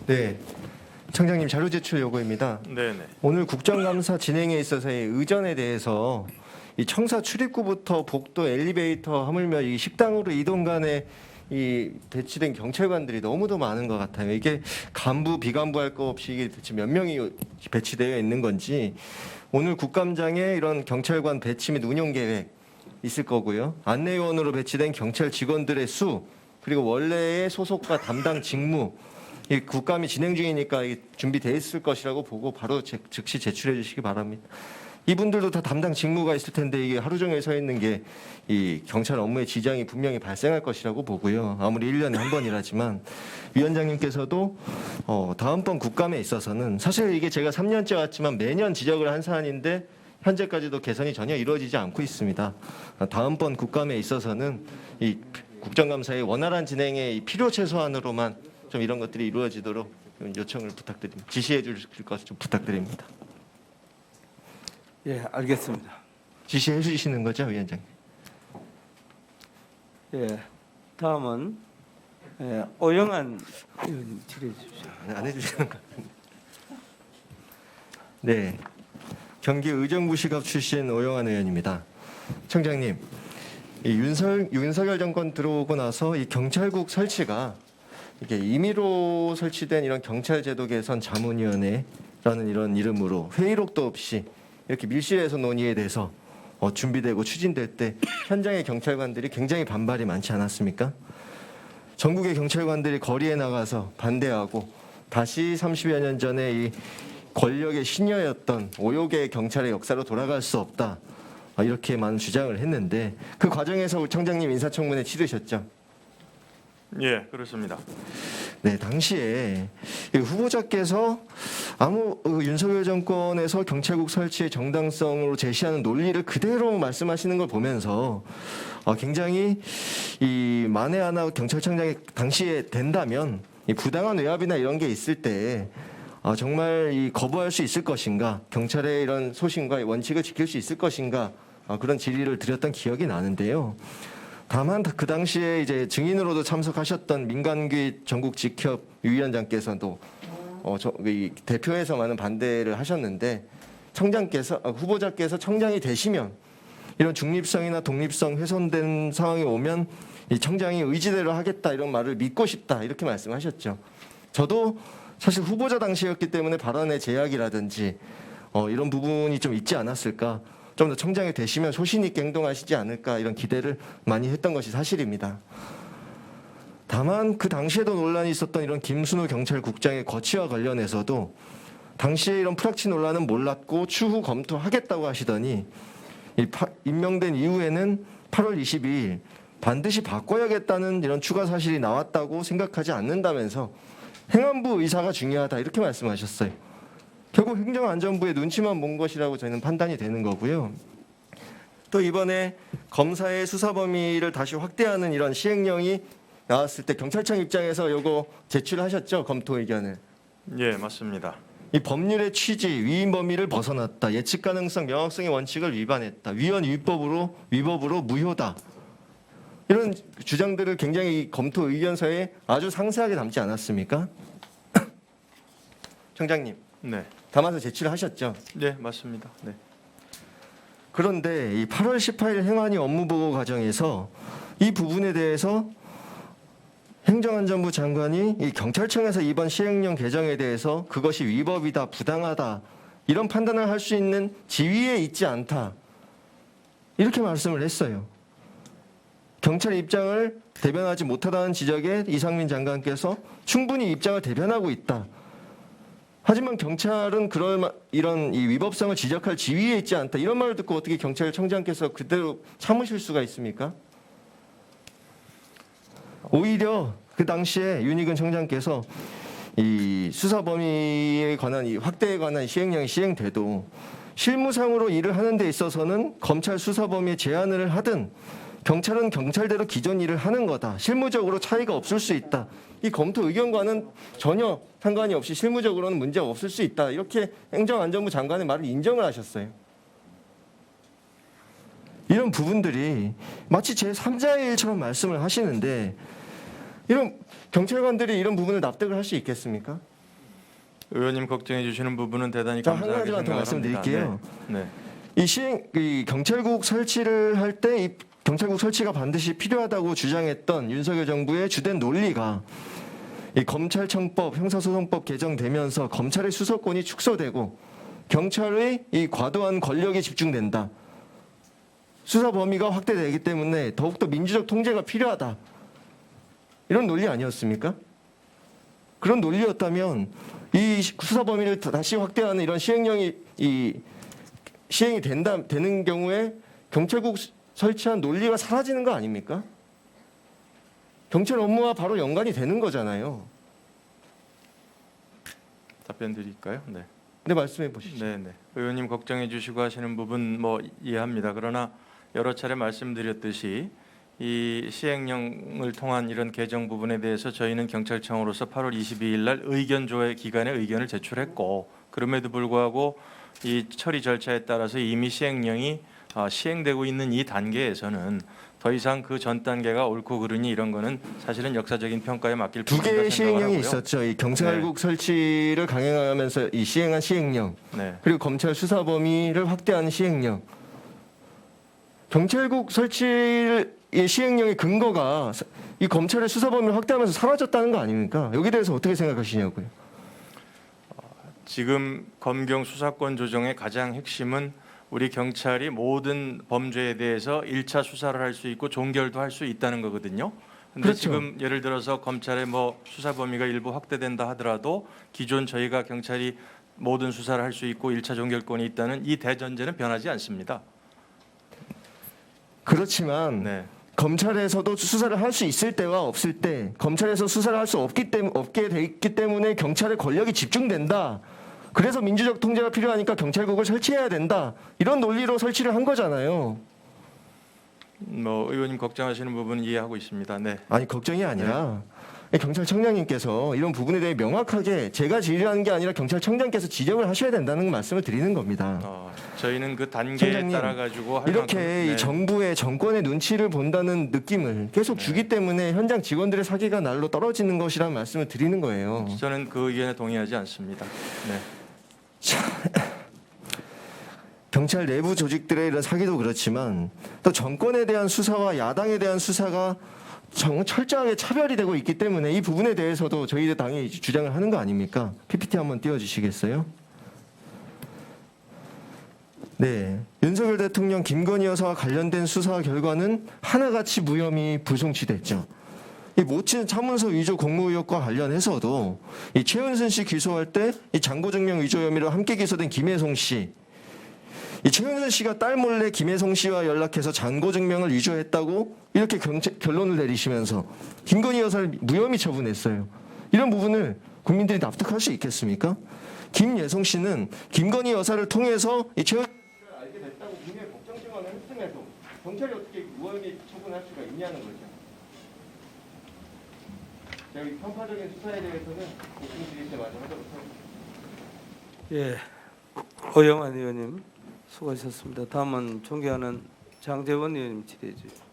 네, 청장님 자료 제출 요구입니다. 네네. 오늘 국정감사 진행에 있어서의 의전에 대해서 이 청사 출입구부터 복도 엘리베이터 하물며 이 식당으로 이동 간에 이 배치된 경찰관들이 너무도 많은 것 같아요. 이게 간부 비간부 할 거 없이 이게 대체 몇 명이 배치되어 있는 건지 오늘 국감장에 이런 경찰관 배치 및 운영 계획 있을 거고요. 안내요원으로 배치된 경찰 직원들의 수 그리고 원래의 소속과 담당 직무 이 국감이 진행 중이니까 준비돼 있을 것이라고 보고 바로 즉시 제출해 주시기 바랍니다. 이분들도 다 담당 직무가 있을 텐데 이게 하루 종일 서 있는 게 이 경찰 업무에 지장이 분명히 발생할 것이라고 보고요. 아무리 1년에 한 번이라지만 위원장님께서도 다음번 국감에 있어서는 사실 이게 제가 3년째 왔지만 매년 지적을 한 사안인데 현재까지도 개선이 전혀 이루어지지 않고 있습니다. 다음번 국감에 있어서는 이 국정감사의 원활한 진행에 필요 최소한으로만 좀 이런 것들이 이루어지도록 좀 요청을 부탁드립니다. 지시해 주실 것을 좀 부탁드립니다. 예, 알겠습니다. 지시해 주시는 거죠, 위원장님? 예, 다음은 오영환 의원님 질의해 주십시오. 안 해주시는 것 같은데. 네, 경기 의정부시갑 출신 오영환 의원입니다. 청장님, 이 윤석열 정권 들어오고 나서 이 경찰국 설치가 이게 임의로 설치된 이런 경찰제도 개선 자문위원회라는 이런 이름으로 회의록도 없이 이렇게 밀실에서 논의에 대해서 준비되고 추진될 때 현장의 경찰관들이 굉장히 반발이 많지 않았습니까? 전국의 경찰관들이 거리에 나가서 반대하고 다시 30여 년 전에 이 권력의 신여였던 오욕의 경찰의 역사로 돌아갈 수 없다. 이렇게 많은 주장을 했는데 그 과정에서 청장님 인사청문회 치르셨죠? 예, 그렇습니다. 네, 당시에 후보자께서 윤석열 정권에서 경찰국 설치의 정당성으로 제시하는 논리를 그대로 말씀하시는 걸 보면서 굉장히 이 만에 하나 경찰청장이 당시에 된다면 이 부당한 외압이나 이런 게 있을 때 정말 이 거부할 수 있을 것인가, 경찰의 이런 소신과 원칙을 지킬 수 있을 것인가 그런 질의를 드렸던 기억이 나는데요. 다만 그 당시에 이제 증인으로도 참석하셨던 민간기 전국직협 위원장께서도 이 대표에서 많은 반대를 하셨는데 후보자께서 청장이 되시면 이런 중립성이나 독립성 훼손된 상황이 오면 이 청장이 의지대로 하겠다 이런 말을 믿고 싶다 이렇게 말씀하셨죠. 저도 사실 후보자 당시였기 때문에 발언의 제약이라든지 이런 부분이 좀 있지 않았을까. 좀 더 청장이 되시면 소신 있게 행동하시지 않을까 이런 기대를 많이 했던 것이 사실입니다. 다만 그 당시에도 논란이 있었던 이런 김순호 경찰국장의 거취와 관련해서도 당시에 이런 프락치 논란은 몰랐고 추후 검토하겠다고 하시더니 임명된 이후에는 8월 22일 반드시 바꿔야겠다는 이런 추가 사실이 나왔다고 생각하지 않는다면서 행안부 의사가 중요하다 이렇게 말씀하셨어요. 결국 행정안전부의 눈치만 본 것이라고 저희는 판단이 되는 거고요. 또 이번에 검사의 수사 범위를 다시 확대하는 이런 시행령이 나왔을 때 경찰청 입장에서 요거 제출하셨죠? 검토 의견을. 예, 맞습니다. 이 법률의 취지, 위임 범위를 벗어났다. 예측 가능성, 명확성의 원칙을 위반했다. 위법으로 무효다. 이런 주장들을 굉장히 검토 의견서에 아주 상세하게 담지 않았습니까? 청장님. 네. 담아서 제출하셨죠? 네, 맞습니다. 네. 그런데 이 8월 18일 행안위 업무보고 과정에서 이 부분에 대해서 행정안전부 장관이 이 경찰청에서 이번 시행령 개정에 대해서 그것이 위법이다, 부당하다 이런 판단을 할 수 있는 지위에 있지 않다 이렇게 말씀을 했어요. 경찰의 입장을 대변하지 못하다는 지적에 이상민 장관께서 충분히 입장을 대변하고 있다. 하지만 경찰은 이런 이 위법성을 지적할 지위에 있지 않다. 이런 말을 듣고 어떻게 경찰청장께서 그대로 참으실 수가 있습니까? 오히려 그 당시에 윤희근 청장께서 이 수사 범위에 관한 이 확대에 관한 시행령이 시행돼도 실무상으로 일을 하는 데 있어서는 검찰 수사 범위에 제한을 하든 경찰은 경찰대로 기존 일을 하는 거다. 실무적으로 차이가 없을 수 있다. 이 검토 의견과는 전혀 상관이 없이 실무적으로는 문제가 없을 수 있다. 이렇게 행정안전부 장관의 말을 인정을 하셨어요. 이런 부분들이 마치 제3자의 일처럼 말씀을 하시는데 이런 경찰관들이 이런 부분을 납득을 할 수 있겠습니까? 의원님 걱정해 주시는 부분은 대단히 자, 한 감사하게 가지만 더 생각을 합니다. 말씀드릴게요. 네. 이 경찰국 설치를 할 때 이 경찰국 설치가 반드시 필요하다고 주장했던 윤석열 정부의 주된 논리가 이 검찰청법, 형사소송법 개정되면서 검찰의 수사권이 축소되고 경찰의 이 과도한 권력이 집중된다. 수사 범위가 확대되기 때문에 더욱더 민주적 통제가 필요하다. 이런 논리 아니었습니까? 그런 논리였다면 이 수사 범위를 다시 확대하는 이런 시행령이 시행이 되는 경우에 경찰국 설치한 논리가 사라지는 거 아닙니까? 경찰 업무와 바로 연관이 되는 거잖아요. 답변 드릴까요? 네. 네, 말씀해 보시죠. 네, 네. 의원님 걱정해 주시고 하시는 부분 뭐 이해합니다. 그러나 여러 차례 말씀드렸듯이 이 시행령을 통한 이런 개정 부분에 대해서 저희는 경찰청으로서 8월 22일 날 의견 조회 기간에 의견을 제출했고 그럼에도 불구하고 이 처리 절차에 따라서 이미 시행령이 시행되고 있는 이 단계에서는 더 이상 그 전 단계가 옳고 그르니 이런 거는 사실은 역사적인 평가에 맡길 두 부분이다 개의 생각을 시행령이 하고요. 있었죠. 이 경찰국 설치를 강행하면서 이 시행한 시행령, 네. 그리고 검찰 수사 범위를 확대하는 시행령. 경찰국 설치의 시행령의 근거가 이 검찰의 수사 범위를 확대하면서 사라졌다는 거 아닙니까? 여기 대해서 어떻게 생각하시냐고요. 지금 검경 수사권 조정의 가장 핵심은 우리 경찰이 모든 범죄에 대해서 1차 수사를 할 수 있고 종결도 할 수 있다는 거거든요. 근데 그렇죠. 지금 예를 들어서 검찰의 뭐 수사 범위가 일부 확대된다 하더라도 기존 저희가 경찰이 모든 수사를 할 수 있고 1차 종결권이 있다는 이 대전제는 변하지 않습니다. 그렇지만 네. 검찰에서도 수사를 할 수 있을 때와 없을 때 검찰에서 수사를 할 수 없게 돼 있기 때문에 경찰의 권력이 집중된다. 그래서 민주적 통제가 필요하니까 경찰국을 설치해야 된다. 이런 논리로 설치를 한 거잖아요. 뭐 의원님 걱정하시는 부분은 이해하고 있습니다. 네. 아니 걱정이 아니라 경찰청장님께서 이런 부분에 대해 명확하게 제가 질의하는 게 아니라 경찰청장께서 지적을 하셔야 된다는 말씀을 드리는 겁니다. 저희는 그 단계에 청장님, 따라 가지고 이렇게 이 정부의 정권의 눈치를 본다는 느낌을 계속 주기 때문에 현장 직원들의 사기가 날로 떨어지는 것이라는 말씀을 드리는 거예요. 저는 그 의견에 동의하지 않습니다. 네. 경찰 내부 조직들의 이런 사기도 그렇지만 또 정권에 대한 수사와 야당에 대한 수사가 정말 철저하게 차별이 되고 있기 때문에 이 부분에 대해서도 저희 당이 주장을 하는 거 아닙니까? PPT 한번 띄워주시겠어요? 네, 윤석열 대통령 김건희 여사와 관련된 수사 결과는 하나같이 무혐의 불송치됐죠. 이 모친 차문서 위조 공모 의혹과 관련해서도 이 최은순 씨 기소할 때 이 장고증명 위조 혐의로 함께 기소된 김혜성 씨, 이 최은순 씨가 딸 몰래 김혜성 씨와 연락해서 잔고증명을 위조했다고 이렇게 결론을 내리시면서 김건희 여사를 무혐의 처분했어요. 이런 부분을 국민들이 납득할 수 있겠습니까? 김예성 씨는 김건희 여사를 통해서 이 최은순 씨를 알게 됐다고 분명히 법정 증언을 했음에도 경찰이 어떻게 무혐의 처분할 수가 있냐는 거죠. 저희 편파적인 수사에 대해서는 말씀드릴 때 마저 하도록 하겠습니다. 예, 오영환 의원님 수고하셨습니다. 다음은 존경하는 장재원 의원님 질의해 주십시오.